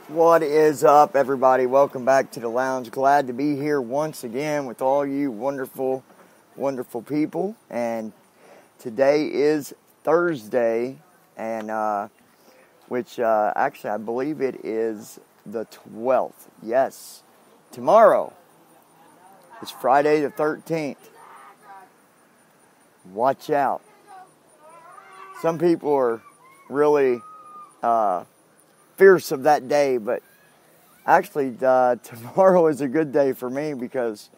What is up, everybody? Welcome back to the lounge. Glad to be here once again with all you wonderful, wonderful people. And today is Thursday, and which actually I believe it is the 12th. Yes, tomorrow is Friday the 13th. Watch out. Some people are really fierce of that day, but actually tomorrow is a good day for me because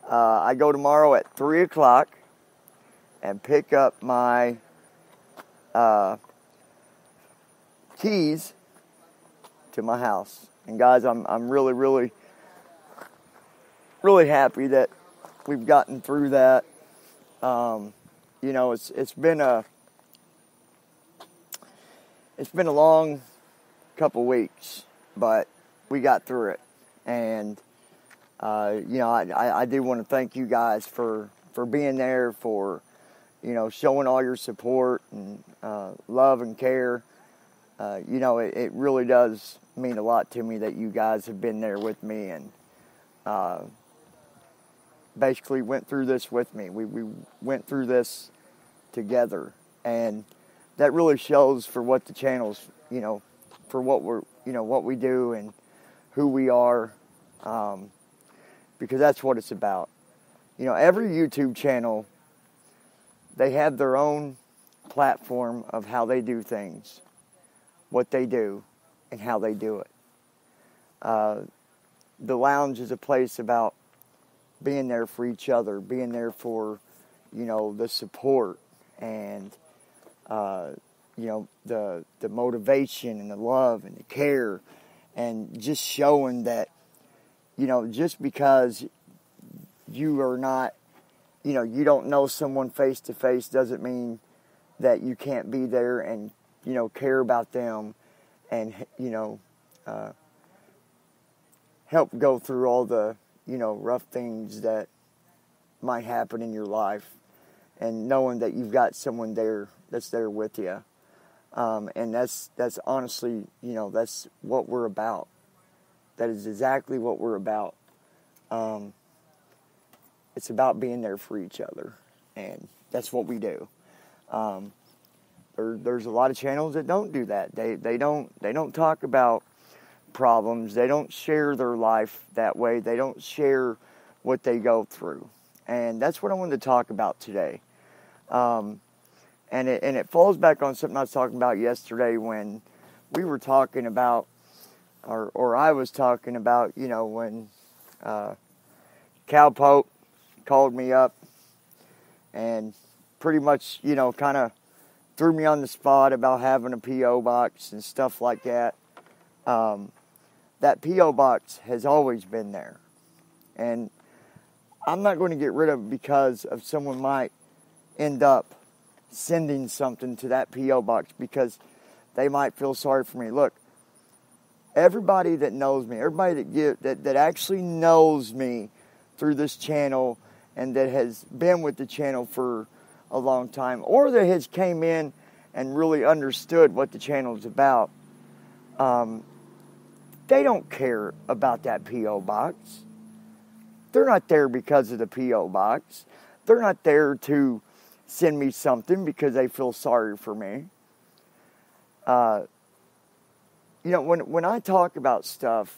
I go tomorrow at 3 o'clock and pick up my keys to my house. And guys, I'm really happy that we've gotten through that. It's been a long couple weeks, but we got through it. And I do want to thank you guys for being there, for showing all your support and love and care. It really does mean a lot to me that you guys have been there with me and basically went through this with me. We went through this together, and that really shows for what the channel's, for what we're, what we do and who we are, because that's what it's about. Every YouTube channel, they have their own platform of how they do things, what they do, and how they do it. The lounge is a place about being there for each other, being there for, the support and, the motivation and the love and the care, and just showing that, just because you are not, you don't know someone face to face doesn't mean that you can't be there and, care about them and, help go through all the, rough things that might happen in your life, and knowing that you've got someone there that's there with you. And that's honestly, that's what we're about. That is exactly what we're about. It's about being there for each other, and that's what we do. There's a lot of channels that don't do that. They don't talk about problems. They don't share their life that way. They don't share what they go through, and that's what I wanted to talk about today. And it falls back on something I was talking about yesterday when we were talking about, or I was talking about, when Cowpoke called me up and pretty much, kind of threw me on the spot about having a P.O. box and stuff like that. That P.O. box has always been there. And I'm not going to get rid of it because of someone might end up sending something to that P.O. box because they might feel sorry for me. Look, everybody that knows me, everybody that actually knows me through this channel and that has been with the channel for a long time, or that has came in and really understood what the channel is about, they don't care about that P.O. box. They're not there because of the P.O. box. They're not there to send me something because they feel sorry for me. When I talk about stuff,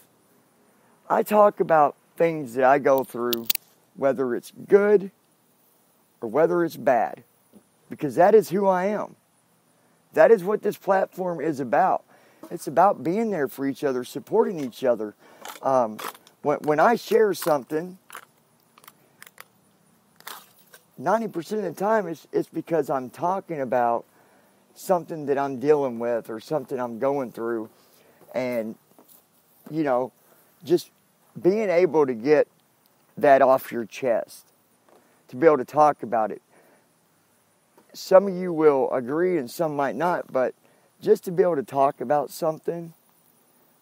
I talk about things that I go through, whether it's good or whether it's bad, because that is who I am. That is what this platform is about. It's about being there for each other, supporting each other. When I share something, 90% of the time it's because I'm talking about something that I'm dealing with or something I'm going through. And, just being able to get that off your chest, to be able to talk about it. Some of you will agree and some might not, but just to be able to talk about something,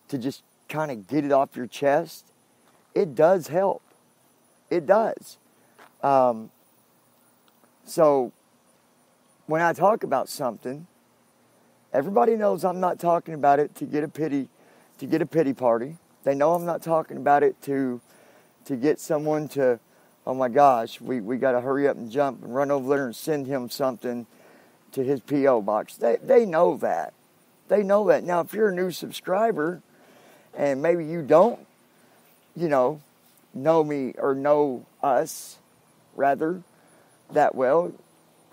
to just kind of get it off your chest, it does help. It does. So when I talk about something, everybody knows I'm not talking about it to get a pity to get a pity party. They know I'm not talking about it to get someone to, oh my gosh, we got to hurry up and jump and run over there and send him something to his P.O. box. They know that. They know that. Now, if you're a new subscriber and maybe you don't, know me or know us, rather, that well,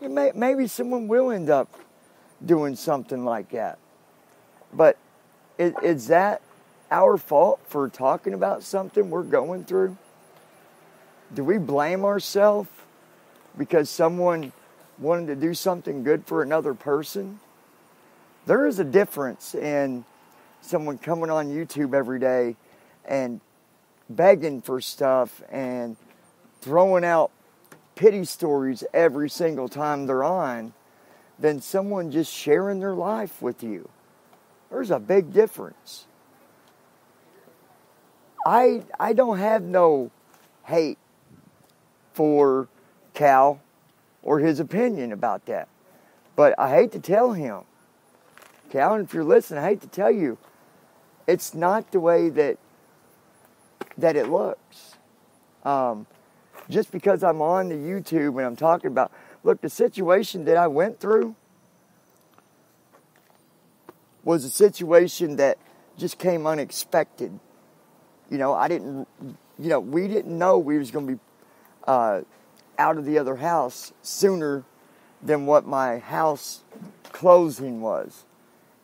maybe someone will end up doing something like that. But is that our fault for talking about something we're going through? Do we blame ourselves because someone wanted to do something good for another person? There is a difference in someone coming on YouTube every day and begging for stuff and throwing out pity stories every single time they're on than someone just sharing their life with you. There's a big difference. I don't have no hate for Cal or his opinion about that. But I hate to tell him, Cal, if you're listening, I hate to tell you, it's not the way that it looks. Just because I'm on the YouTube and I'm talking about, look, the situation that I went through was a situation that just came unexpected. We didn't know we was going to be out of the other house sooner than what my house closing was.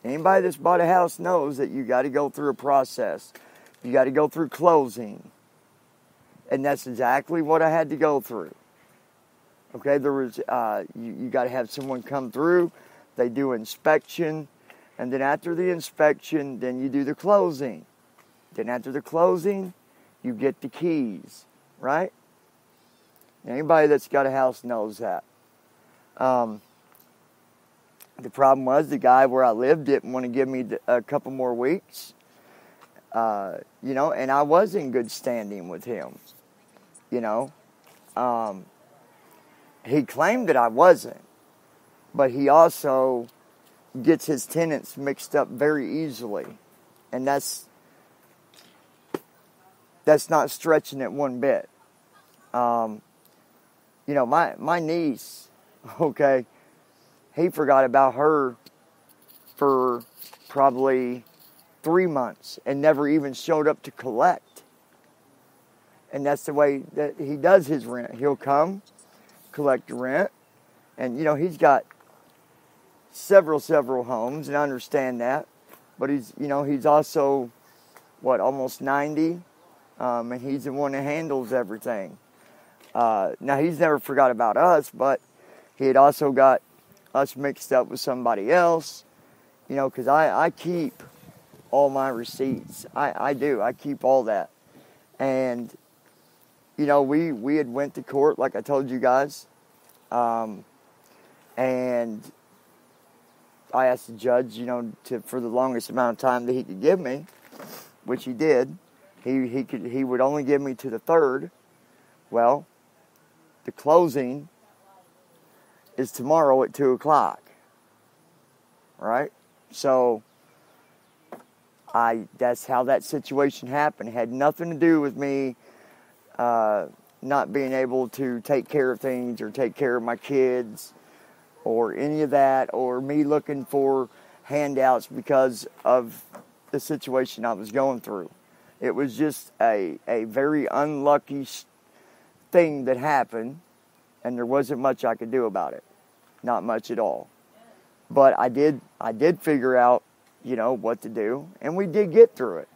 Anybody that's bought a house knows that you got to go through a process. You got to go through closing. And that's exactly what I had to go through. Okay, there was, you got to have someone come through. They do inspection. And then after the inspection, then you do the closing. Then after the closing, you get the keys, right? Anybody that's got a house knows that. The problem was the guy where I lived didn't want to give me a couple more weeks. And I was in good standing with him. He claimed that I wasn't. But he also gets his tenants mixed up very easily. And that's not stretching it one bit. My niece, okay, he forgot about her for probably 3 months and never even showed up to collect. And that's the way that he does his rent. He'll come, collect the rent, and, he's got several homes, and I understand that. But he's also, almost 90, and he's the one that handles everything. Now, he's never forgot about us, but he had also got us mixed up with somebody else, because I keep all my receipts. I do. I keep all that. And, we had went to court, like I told you guys, and I asked the judge, for the longest amount of time that he could give me, which he did. He would only give me to the 3rd. Well, the closing is tomorrow at 2 o'clock. Right? So, that's how that situation happened. It had nothing to do with me not being able to take care of things or take care of my kids or any of that, or me looking for handouts because of the situation I was going through. It was just a very unlucky thing that happened, and there wasn't much I could do about it. Not much at all. But I did figure out, what to do, and we did get through it.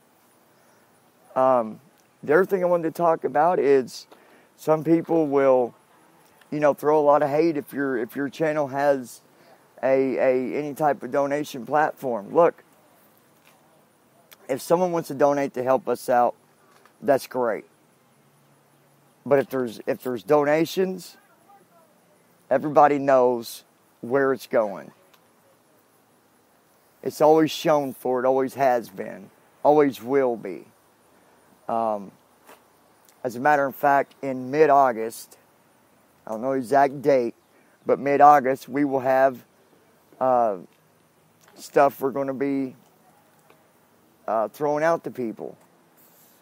The other thing I wanted to talk about is some people will, throw a lot of hate if your channel has any type of donation platform. Look, if someone wants to donate to help us out, that's great. But if there's donations, everybody knows where it's going. It's always shown for, it always has been, always will be. As a matter of fact, in mid-August, I don't know the exact date, but mid-August, we will have stuff we're going to be throwing out to people.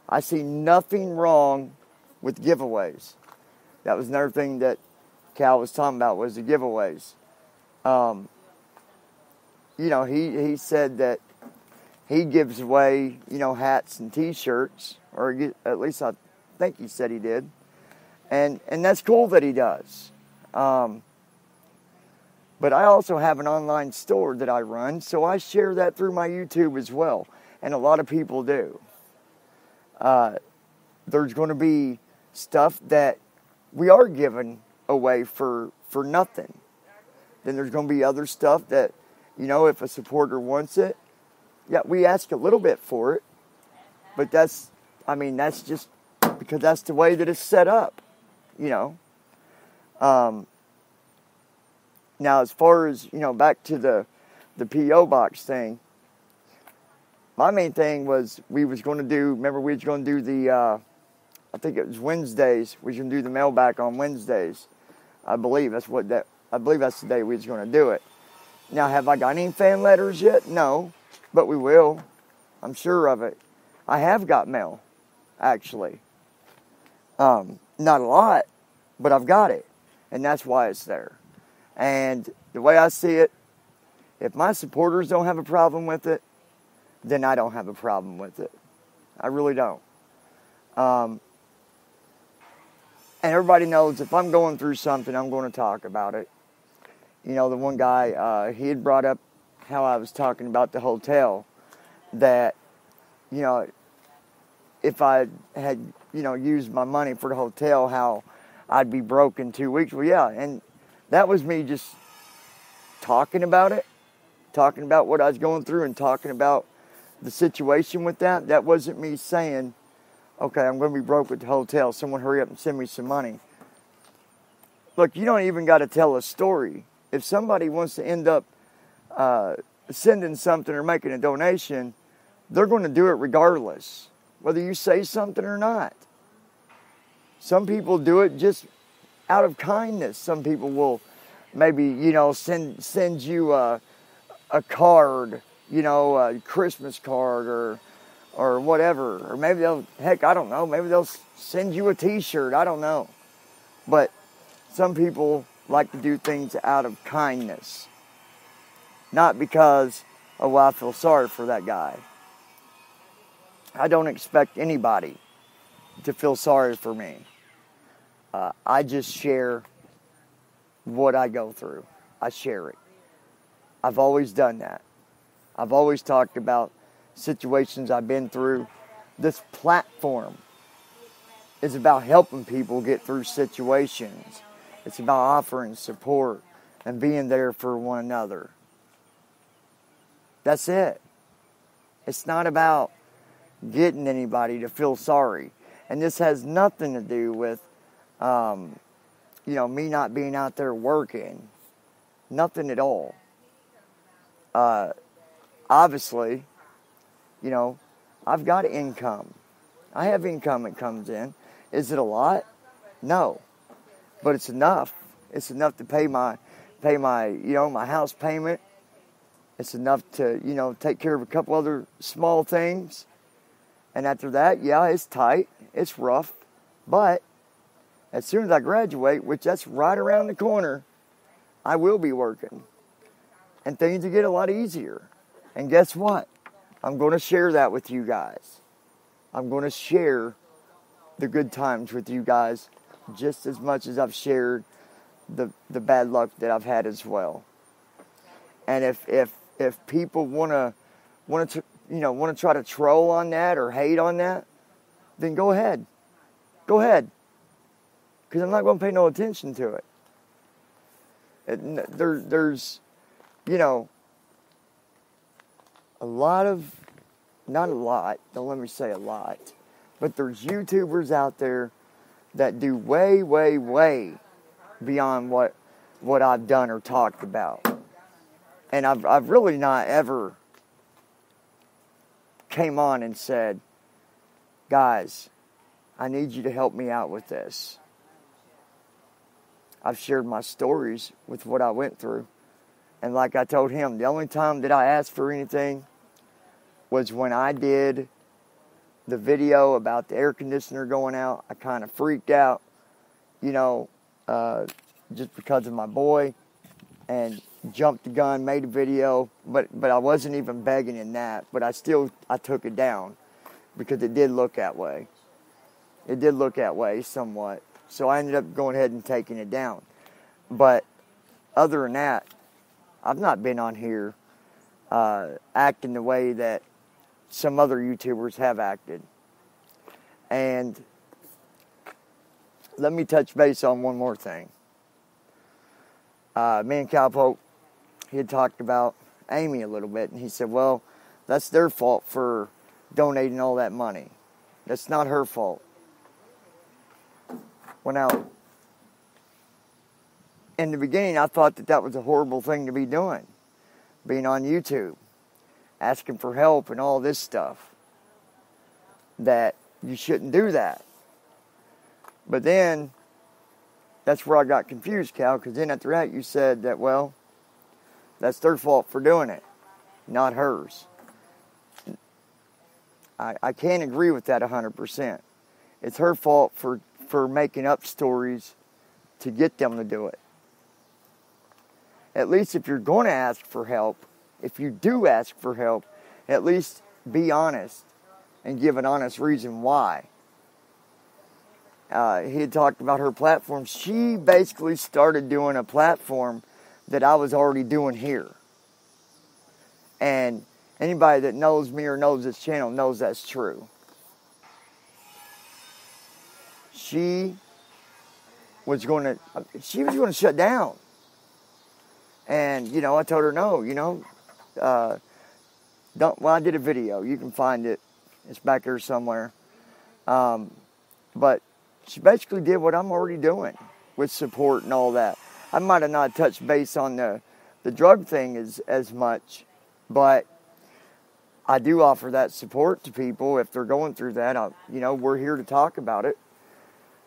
I see nothing wrong with giveaways. That was another thing that Cal was talking about, was the giveaways. He said that he gives away, hats and T-shirts, or at least I think he said he did. And that's cool that he does. But I also have an online store that I run, so I share that through my YouTube as well. And a lot of people do. There's going to be stuff that we are giving away for nothing. Then there's going to be other stuff that, if a supporter wants it, yeah, we ask a little bit for it. But that's just because that's the way that it's set up, Now, as far as, back to the P.O. box thing, my main thing was we was going to do the, I think it was Wednesdays. We was going to do the mailback on Wednesdays. I believe that's the day we was going to do it. Now, have I got any fan letters yet? No, but we will. I'm sure of it. I have got mail, actually. Not a lot, but I've got it. And that's why it's there. And the way I see it, if my supporters don't have a problem with it, then I don't have a problem with it. I really don't. And everybody knows if I'm going through something, I'm going to talk about it. The one guy, he had brought up how I was talking about the hotel, that, if I had, used my money for the hotel, how I'd be broke in 2 weeks. Well, yeah, and that was me just talking about it, talking about what I was going through and talking about the situation with that. That wasn't me saying, okay, I'm going to be broke with the hotel. Someone hurry up and send me some money. Look, you don't even got to tell a story. If somebody wants to end up sending something or making a donation, they're going to do it regardless, whether you say something or not. Some people do it just out of kindness. Some people will maybe, send you a card, a Christmas card or whatever. Or maybe I don't know, maybe they'll send you a T-shirt. I don't know. But some people like to do things out of kindness. Not because, I feel sorry for that guy. I don't expect anybody to feel sorry for me. I just share what I go through. I share it. I've always done that. I've always talked about situations I've been through. This platform is about helping people get through situations. It's about offering support and being there for one another. That's it. It's not about getting anybody to feel sorry. And this has nothing to do with, me not being out there working. Nothing at all. Obviously, I've got income. I have income that comes in. Is it a lot? No. But it's enough. It's enough to pay my my house payment. It's enough to, take care of a couple other small things. And after that, yeah, it's tight. It's rough. But as soon as I graduate, which that's right around the corner, I will be working. And things will get a lot easier. And guess what? I'm going to share that with you guys. I'm going to share the good times with you guys just as much as I've shared the bad luck that I've had as well. And if people want to try to troll on that or hate on that, then go ahead. Go ahead. Because I'm not going to pay no attention to it. There's a lot of, not a lot, don't let me say a lot, but there's YouTubers out there that do way, way, way beyond what I've done or talked about. And I've really not ever came on and said, guys, I need you to help me out with this. I've shared my stories with what I went through. And like I told him, the only time that I asked for anything was when I did the video about the air conditioner going out. I kind of freaked out, just because of my boy, and jumped the gun, made a video, but I wasn't even begging in that, but I took it down because it did look that way. It did look that way somewhat. So I ended up going ahead and taking it down. But other than that, I've not been on here acting the way that some other YouTubers have acted. And let me touch base on one more thing. Me and Cowpoke, he had talked about Amy a little bit, and he said, well, that's their fault for donating all that money. That's not her fault. Well, now, in the beginning, I thought that was a horrible thing to be doing, being on YouTube, asking for help and all this stuff, that you shouldn't do that. But then, that's where I got confused, Cal, because then after that you said that, well, that's their fault for doing it, not hers. I can't agree with that 100%. It's her fault for making up stories to get them to do it. At least if you're going to ask for help, if you do ask for help, at least be honest and give an honest reason why. He had talked about her platform. She basically started doing a platform that I was already doing here. And anybody that knows me or knows this channel knows that's true. She was going to shut down. And, I told her no, I did a video. You can find it. It's back there somewhere. But she basically did what I'm already doing with support and all that. I might have not touched base on the drug thing as much, but I do offer that support to people if they're going through that. We're here to talk about it.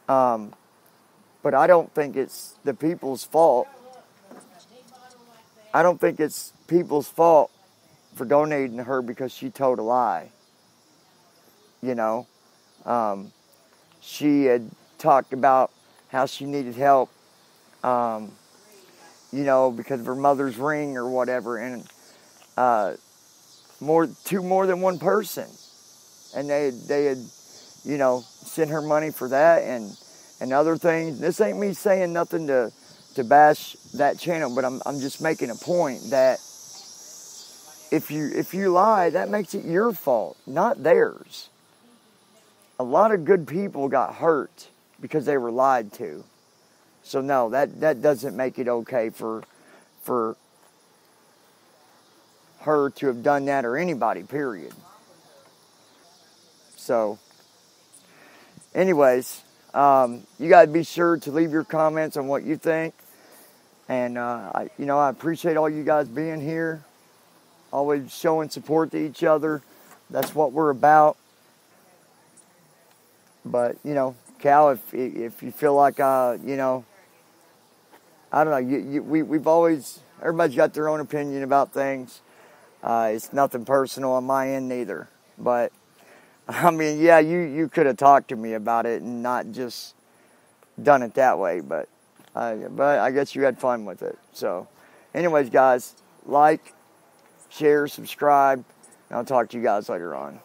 But I don't think it's the people's fault. I don't think it's people's fault for donating to her because she told a lie. She had talked about how she needed help, because of her mother's ring or whatever, and more than one person, and they had sent her money for that and other things. This ain't me saying nothing to bash that channel, but I'm just making a point that if you lie, that makes it your fault, not theirs. A lot of good people got hurt because they were lied to. So no, that doesn't make it okay for her to have done that, or anybody, period. So, anyways, you guys be sure to leave your comments on what you think. And I appreciate all you guys being here, always showing support to each other. That's what we're about. But Cal, if you feel like I don't know, we've always, everybody's got their own opinion about things. It's nothing personal on my end neither. But I mean, yeah, you could have talked to me about it and not just done it that way. But I guess you had fun with it. So, anyways, guys, like, share, subscribe, and I'll talk to you guys later on.